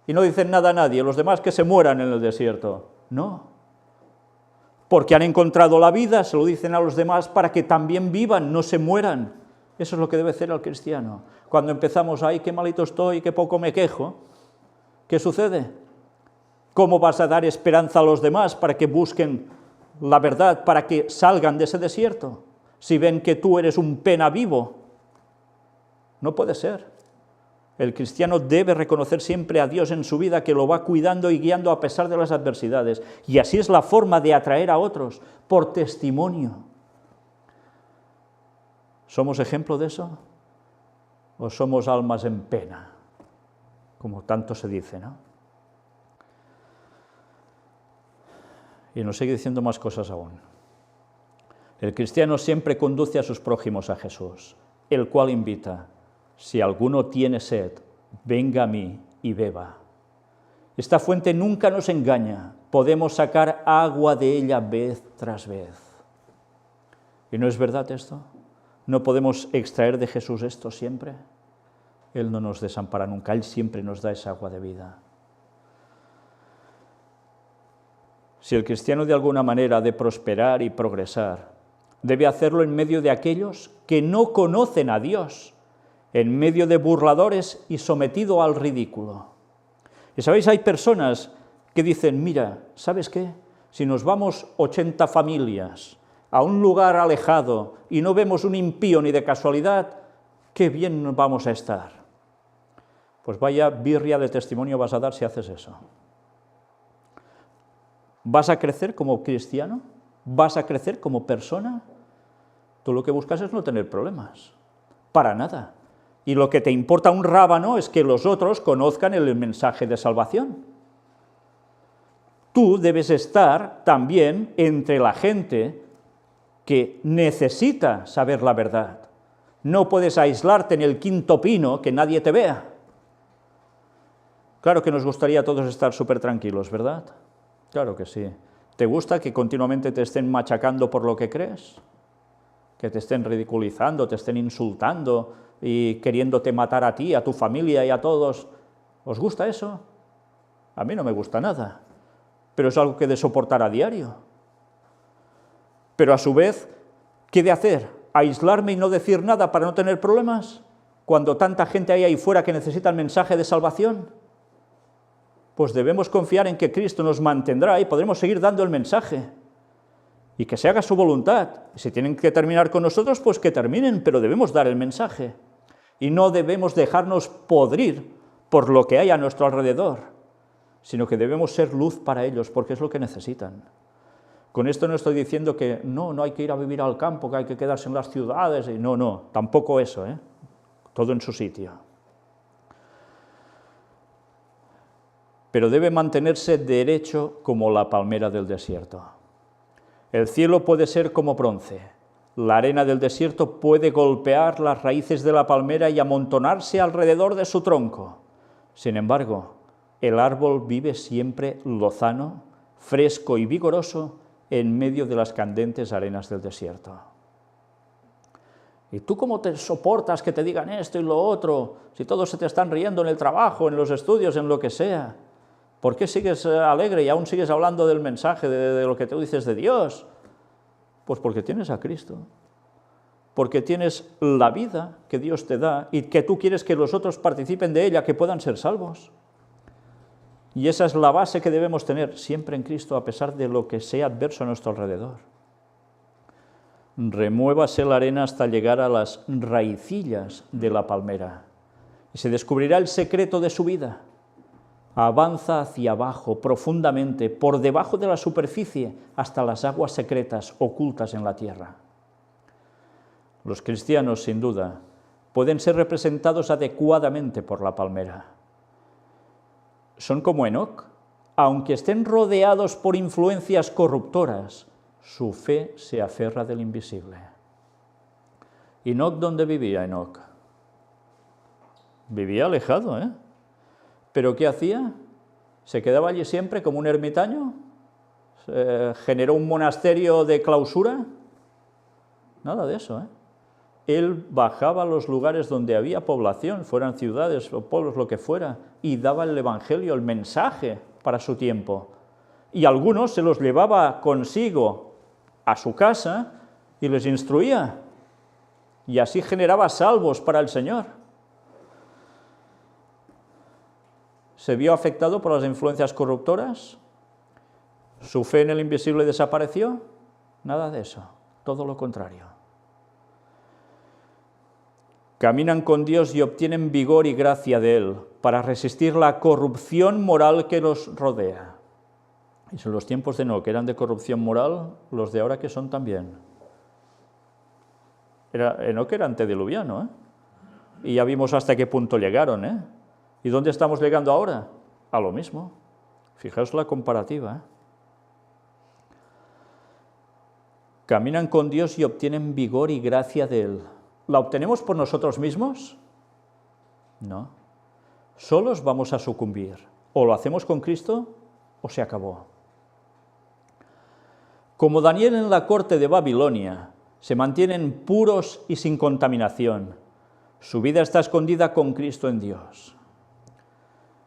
y no dicen nada a nadie, los demás que se mueran en el desierto. No. Porque han encontrado la vida, se lo dicen a los demás para que también vivan, no se mueran. Eso es lo que debe hacer el cristiano. Cuando empezamos, ¡ay, qué malito estoy, qué poco me quejo! ¿Qué sucede? ¿Cómo vas a dar esperanza a los demás para que busquen la verdad, para que salgan de ese desierto? Si ven que tú eres un pena vivo, no puede ser. El cristiano debe reconocer siempre a Dios en su vida, que lo va cuidando y guiando a pesar de las adversidades. Y así es la forma de atraer a otros, por testimonio. ¿Somos ejemplo de eso? ¿O somos almas en pena? Como tanto se dice, ¿no? Y nos sigue diciendo más cosas aún. El cristiano siempre conduce a sus prójimos a Jesús, el cual invita: si alguno tiene sed, venga a mí y beba. Esta fuente nunca nos engaña, podemos sacar agua de ella vez tras vez. ¿Y no es verdad esto? ¿No podemos extraer de Jesús esto siempre? Él no nos desampara nunca, Él siempre nos da esa agua de vida. Si el cristiano de alguna manera ha de prosperar y progresar, debe hacerlo en medio de aquellos que no conocen a Dios, en medio de burladores y sometido al ridículo. Y sabéis, hay personas que dicen, mira, ¿sabes qué? Si nos vamos 80 familias a un lugar alejado y no vemos un impío ni de casualidad, qué bien vamos a estar. Pues vaya birria de testimonio vas a dar si haces eso. ¿Vas a crecer como cristiano? ¿Vas a crecer como persona? Tú lo que buscas es no tener problemas, para nada. Y lo que te importa un rábano es que los otros conozcan el mensaje de salvación. Tú debes estar también entre la gente que necesita saber la verdad. No puedes aislarte en el quinto pino que nadie te vea. Claro que nos gustaría a todos estar súper tranquilos, ¿verdad? Claro que sí. ¿Te gusta que continuamente te estén machacando por lo que crees? Que te estén ridiculizando, te estén insultando y queriéndote matar a ti, a tu familia y a todos. ¿Os gusta eso? A mí no me gusta nada, pero es algo que he de soportar a diario. Pero a su vez, ¿qué he de hacer? ¿Aislarme y no decir nada para no tener problemas? Cuando tanta gente hay ahí fuera que necesita el mensaje de salvación. Pues debemos confiar en que Cristo nos mantendrá y podremos seguir dando el mensaje. Y que se haga su voluntad. Si tienen que terminar con nosotros, pues que terminen, pero debemos dar el mensaje. Y no debemos dejarnos podrir por lo que hay a nuestro alrededor, sino que debemos ser luz para ellos, porque es lo que necesitan. Con esto no estoy diciendo que no hay que ir a vivir al campo, que hay que quedarse en las ciudades, y no, tampoco eso, todo en su sitio. Pero debe mantenerse derecho como la palmera del desierto. El cielo puede ser como bronce, la arena del desierto puede golpear las raíces de la palmera y amontonarse alrededor de su tronco. Sin embargo, el árbol vive siempre lozano, fresco y vigoroso en medio de las candentes arenas del desierto. ¿Y tú cómo te soportas que te digan esto y lo otro? Si todos se te están riendo en el trabajo, en los estudios, en lo que sea. ¿Por qué sigues alegre y aún sigues hablando del mensaje, de lo que tú dices de Dios? Pues porque tienes a Cristo, porque tienes la vida que Dios te da y que tú quieres que los otros participen de ella, que puedan ser salvos. Y esa es la base que debemos tener siempre en Cristo, a pesar de lo que sea adverso a nuestro alrededor. Remuévase la arena hasta llegar a las raicillas de la palmera y se descubrirá el secreto de su vida. Avanza hacia abajo, profundamente, por debajo de la superficie, hasta las aguas secretas ocultas en la tierra. Los cristianos, sin duda, pueden ser representados adecuadamente por la palmera. Son como Enoc, aunque estén rodeados por influencias corruptoras, su fe se aferra del invisible. ¿Enoc dónde vivía Enoc? Vivía alejado, ¿Pero qué hacía? ¿Se quedaba allí siempre como un ermitaño? ¿Generó un monasterio de clausura? Nada de eso, Él bajaba a los lugares donde había población, fueran ciudades o pueblos, lo que fuera, y daba el evangelio, el mensaje para su tiempo. Y algunos se los llevaba consigo a su casa y les instruía. Y así generaba salvos para el Señor. ¿Se vio afectado por las influencias corruptoras? ¿Su fe en el invisible desapareció? Nada de eso, todo lo contrario. Caminan con Dios y obtienen vigor y gracia de Él para resistir la corrupción moral que los rodea. Y si los tiempos de Enoc eran de corrupción moral, los de ahora que son también. Enoc era antediluviano, Y ya vimos hasta qué punto llegaron, ¿Y dónde estamos llegando ahora? A lo mismo. Fijaos la comparativa, Caminan con Dios y obtienen vigor y gracia de Él. ¿La obtenemos por nosotros mismos? No. Solos vamos a sucumbir. O lo hacemos con Cristo o se acabó. Como Daniel en la corte de Babilonia, se mantienen puros y sin contaminación. Su vida está escondida con Cristo en Dios.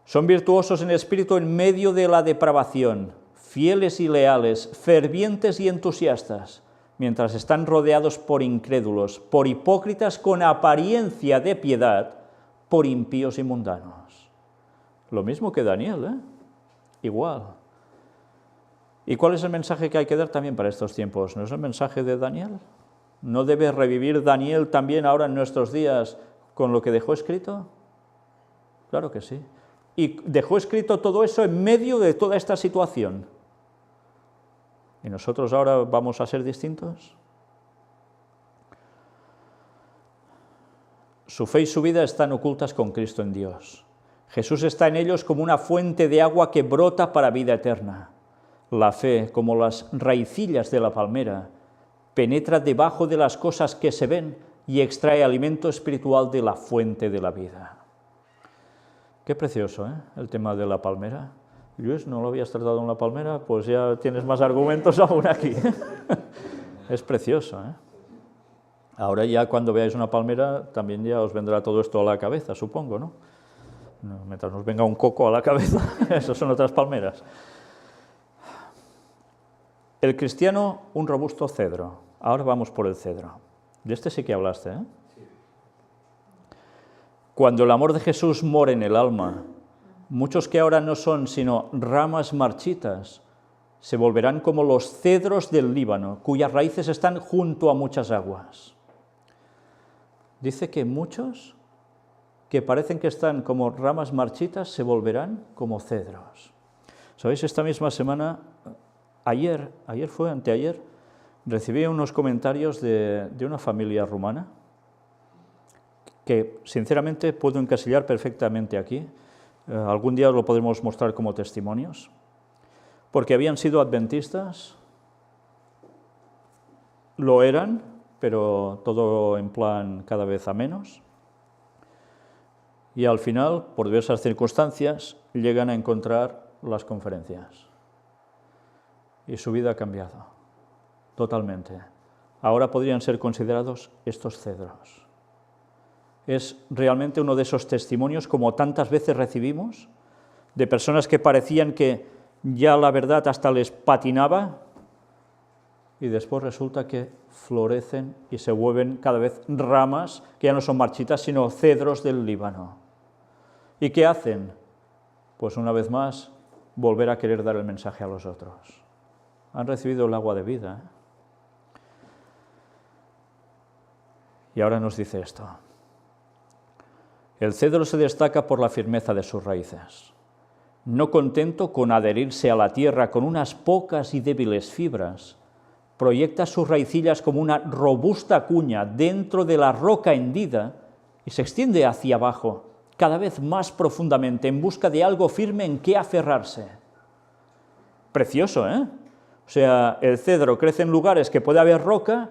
Son virtuosos en espíritu en medio de la depravación, fieles y leales, fervientes y entusiastas, mientras están rodeados por incrédulos, por hipócritas con apariencia de piedad, por impíos y mundanos. Lo mismo que Daniel, ¿eh? Igual. ¿Y cuál es el mensaje que hay que dar también para estos tiempos? ¿No es el mensaje de Daniel? ¿No debe revivir Daniel también ahora en nuestros días con lo que dejó escrito? Claro que sí. Y dejó escrito todo eso en medio de toda esta situación. ¿Y nosotros ahora vamos a ser distintos? Su fe y su vida están ocultas con Cristo en Dios. Jesús está en ellos como una fuente de agua que brota para vida eterna. La fe, como las raicillas de la palmera, penetra debajo de las cosas que se ven y extrae alimento espiritual de la fuente de la vida. Qué precioso, ¿eh? El tema de la palmera. Luis, ¿no lo habías tratado en la palmera? Pues ya tienes más argumentos aún aquí. Es precioso, ¿eh? Ahora ya cuando veáis una palmera también ya os vendrá todo esto a la cabeza, supongo, ¿no? Mientras nos venga un coco a la cabeza, esas son otras palmeras. El cristiano, un robusto cedro. Ahora vamos por el cedro. De este sí que hablaste, ¿eh? Cuando el amor de Jesús mora en el alma, muchos que ahora no son sino ramas marchitas, se volverán como los cedros del Líbano, cuyas raíces están junto a muchas aguas. Dice que muchos que parecen que están como ramas marchitas se volverán como cedros. ¿Sabéis? Esta misma semana, ayer fue, anteayer, recibí unos comentarios de una familia rumana que sinceramente puedo encasillar perfectamente aquí. Algún día lo podremos mostrar como testimonios, porque habían sido adventistas, lo eran, pero todo en plan cada vez a menos, y al final, por diversas circunstancias, llegan a encontrar las conferencias. Y su vida ha cambiado, totalmente. Ahora podrían ser considerados estos cedros. Es realmente uno de esos testimonios, como tantas veces recibimos, de personas que parecían que ya la verdad hasta les patinaba, y después resulta que florecen y se vuelven cada vez ramas, que ya no son marchitas, sino cedros del Líbano. ¿Y qué hacen? Pues una vez más, volver a querer dar el mensaje a los otros. Han recibido el agua de vida, ¿eh? Y ahora nos dice esto. El cedro se destaca por la firmeza de sus raíces. No contento con adherirse a la tierra con unas pocas y débiles fibras, proyecta sus raicillas como una robusta cuña dentro de la roca hendida y se extiende hacia abajo, cada vez más profundamente, en busca de algo firme en que aferrarse. Precioso, ¿eh? O sea, el cedro crece en lugares que puede haber roca,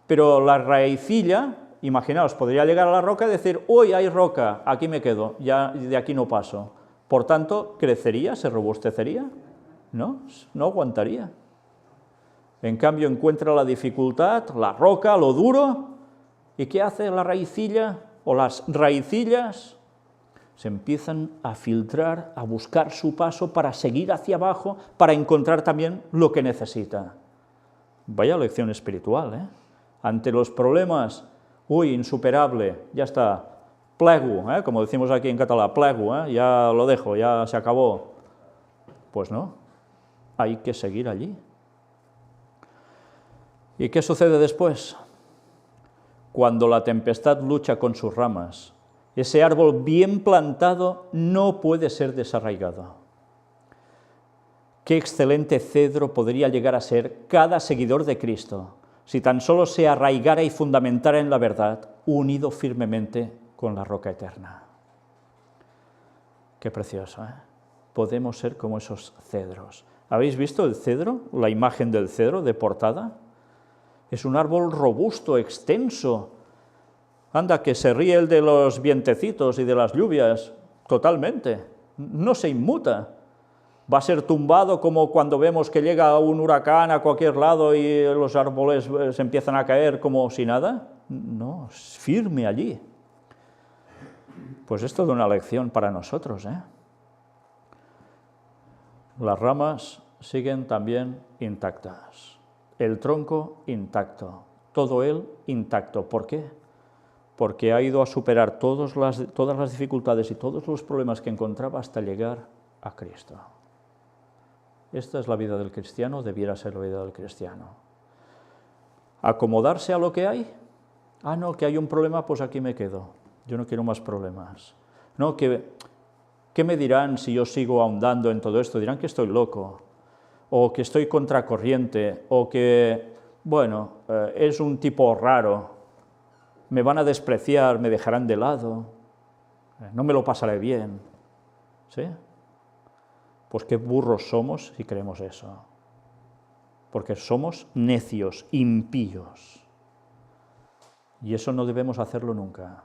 pero la raicilla, imaginaos, podría llegar a la roca y decir, hoy hay roca, aquí me quedo, ya de aquí no paso. Por tanto, ¿crecería, se robustecería? No aguantaría. En cambio, encuentra la dificultad, la roca, lo duro, ¿y qué hace la raicilla o las raicillas? Se empiezan a filtrar, a buscar su paso para seguir hacia abajo, para encontrar también lo que necesita. Vaya lección espiritual, ¿eh? Ante los problemas, insuperable, ya está, plego, como decimos aquí en catalán, plego, ya lo dejo, ya se acabó. Pues no, hay que seguir allí. ¿Y qué sucede después? Cuando la tempestad lucha con sus ramas, ese árbol bien plantado no puede ser desarraigado. Qué excelente cedro podría llegar a ser cada seguidor de Cristo, si tan solo se arraigara y fundamentara en la verdad, unido firmemente con la roca eterna. Qué precioso, ¿eh? Podemos ser como esos cedros. ¿Habéis visto el cedro, la imagen del cedro de portada? Es un árbol robusto, extenso. Anda, que se ríe el de los vientecitos y de las lluvias, totalmente. No se inmuta. ¿Va a ser tumbado como cuando vemos que llega un huracán a cualquier lado y los árboles se empiezan a caer como si nada? No, es firme allí. Pues es toda una lección para nosotros, ¿eh? Las ramas siguen también intactas, el tronco intacto, todo él intacto. ¿Por qué? Porque ha ido a superar todas las dificultades y todos los problemas que encontraba hasta llegar a Cristo. Esta es la vida del cristiano, debiera ser la vida del cristiano. ¿Acomodarse a lo que hay? Ah, no, que hay un problema, pues aquí me quedo. Yo no quiero más problemas. No, ¿qué me dirán si yo sigo ahondando en todo esto? Dirán que estoy loco, o que estoy contracorriente, o que, bueno, es un tipo raro, me van a despreciar, me dejarán de lado, no me lo pasaré bien, ¿sí? Pues qué burros somos si creemos eso, porque somos necios, impíos, y eso no debemos hacerlo nunca.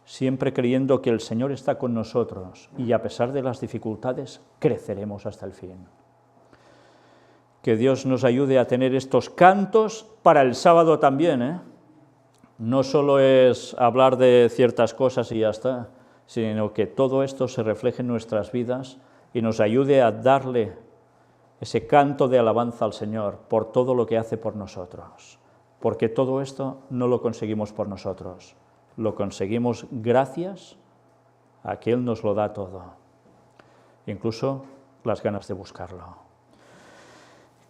Siempre creyendo que el Señor está con nosotros y a pesar de las dificultades, creceremos hasta el fin. Que Dios nos ayude a tener estos cantos para el sábado también, ¿eh? No solo es hablar de ciertas cosas y ya está, sino que todo esto se refleje en nuestras vidas y nos ayude a darle ese canto de alabanza al Señor por todo lo que hace por nosotros. Porque todo esto no lo conseguimos por nosotros. Lo conseguimos gracias a que Él nos lo da todo, incluso las ganas de buscarlo.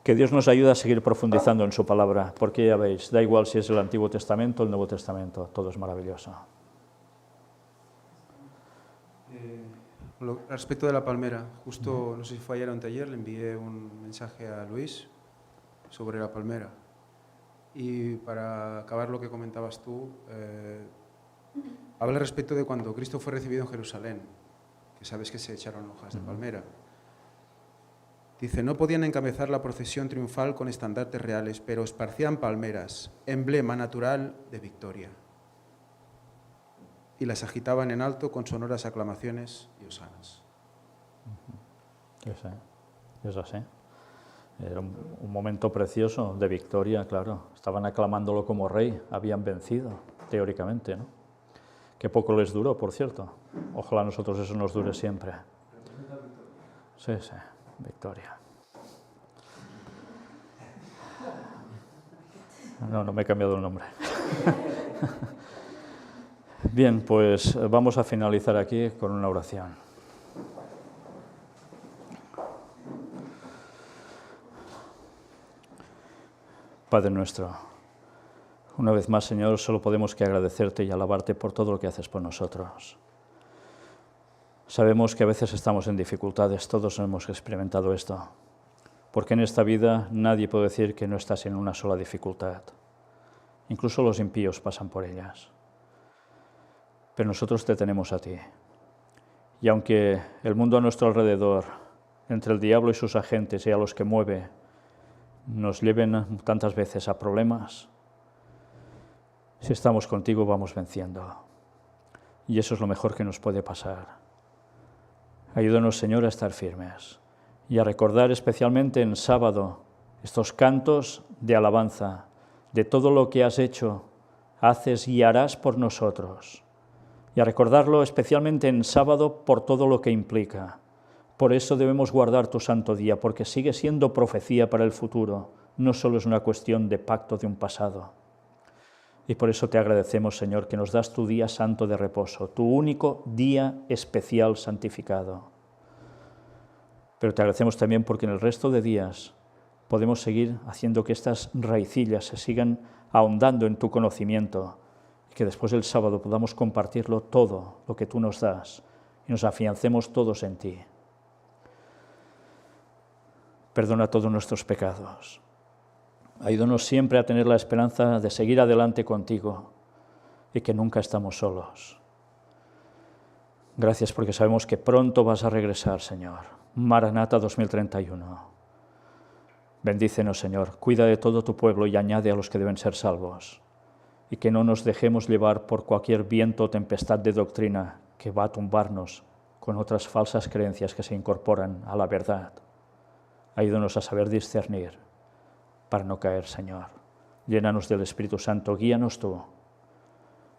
Que Dios nos ayude a seguir profundizando en su palabra, porque ya veis, da igual si es el Antiguo Testamento o el Nuevo Testamento, todo es maravilloso. Respecto de la palmera, justo, no sé si fue ayer o anteayer, le envié un mensaje a Luis sobre la palmera. Y para acabar lo que comentabas tú, habla respecto de cuando Cristo fue recibido en Jerusalén, que sabes que se echaron hojas de palmera. Dice, no podían encabezar la procesión triunfal con estandartes reales, pero esparcían palmeras, emblema natural de victoria. Y las agitaban en alto con sonoras aclamaciones y hosanas. Es así. Era un momento precioso de victoria, claro. Estaban aclamándolo como rey, habían vencido, teóricamente, ¿no? Que poco les duró, por cierto. Ojalá a nosotros eso nos dure siempre. Sí, victoria. No me he cambiado el nombre. Bien, pues vamos a finalizar aquí con una oración. Padre nuestro, una vez más, Señor, solo podemos que agradecerte y alabarte por todo lo que haces por nosotros. Sabemos que a veces estamos en dificultades, todos hemos experimentado esto, porque en esta vida nadie puede decir que no estás en una sola dificultad. Incluso los impíos pasan por ellas. Pero nosotros te tenemos a ti. Y aunque el mundo a nuestro alrededor, entre el diablo y sus agentes y a los que mueve, nos lleven tantas veces a problemas, si estamos contigo vamos venciendo. Y eso es lo mejor que nos puede pasar. Ayúdanos, Señor, a estar firmes y a recordar especialmente en sábado estos cantos de alabanza, de todo lo que has hecho, haces y harás por nosotros. Y a recordarlo especialmente en sábado por todo lo que implica. Por eso debemos guardar tu santo día, porque sigue siendo profecía para el futuro, no solo es una cuestión de pacto de un pasado. Y por eso te agradecemos, Señor, que nos das tu día santo de reposo, tu único día especial santificado. Pero te agradecemos también porque en el resto de días podemos seguir haciendo que estas raicillas se sigan ahondando en tu conocimiento y que después del sábado podamos compartirlo todo lo que tú nos das y nos afiancemos todos en ti. Perdona todos nuestros pecados. Ayúdanos siempre a tener la esperanza de seguir adelante contigo y que nunca estamos solos. Gracias porque sabemos que pronto vas a regresar, Señor. Maranata 2031. Bendícenos, Señor. Cuida de todo tu pueblo y añade a los que deben ser salvos. Y que no nos dejemos llevar por cualquier viento o tempestad de doctrina que va a tumbarnos con otras falsas creencias que se incorporan a la verdad. Ayúdanos a saber discernir para no caer, Señor. Llénanos del Espíritu Santo, guíanos tú.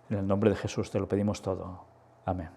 En el nombre de Jesús te lo pedimos todo. Amén.